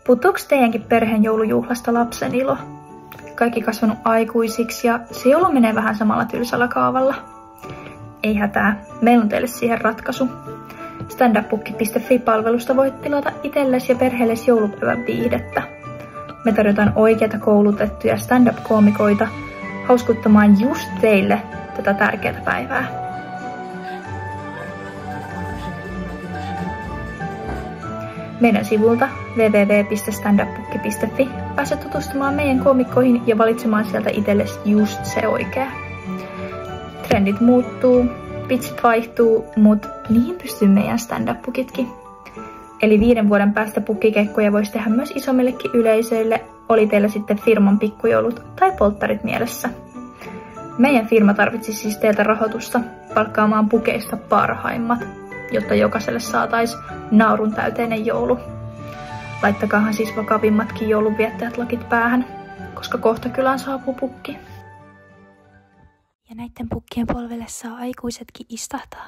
Puuttuuks teidänkin perheen joulujuhlasta lapsen ilo? Kaikki kasvanut aikuisiksi ja se joulu menee vähän samalla tylsällä kaavalla. Ei hätää, meillä on teille siihen ratkaisu. Standupbook.fi-palvelusta voit tilata itsellesi ja perheellesi joulupäivän viihdettä. Me tarjotaan oikeita koulutettuja stand-up-koomikoita hauskuttamaan just teille tätä tärkeää päivää. Meidän sivulta www.standupbook.fi pääset tutustumaan meidän koomikkoihin ja valitsemaan sieltä itsellesi just se oikea. Trendit muuttuu, vitsit vaihtuu, mut niihin pystyy meidän stand-up-bookitkin. Eli 5 vuoden päästä pukkikeikkoja voisi tehdä myös isommillekin yleisöille, oli teillä sitten firman pikkujoulut tai polttarit mielessä. Meidän firma tarvitsisi siis teiltä rahoitusta palkkaamaan pukeista parhaimmat, jotta jokaiselle saataisiin naurun täyteinen joulu. Laittakaahan siis vakavimmatkin joulunviettäjät lakit päähän, koska kohta kylään saapuu pukki. Ja näiden pukkien polvelle saa aikuisetkin istahtaa.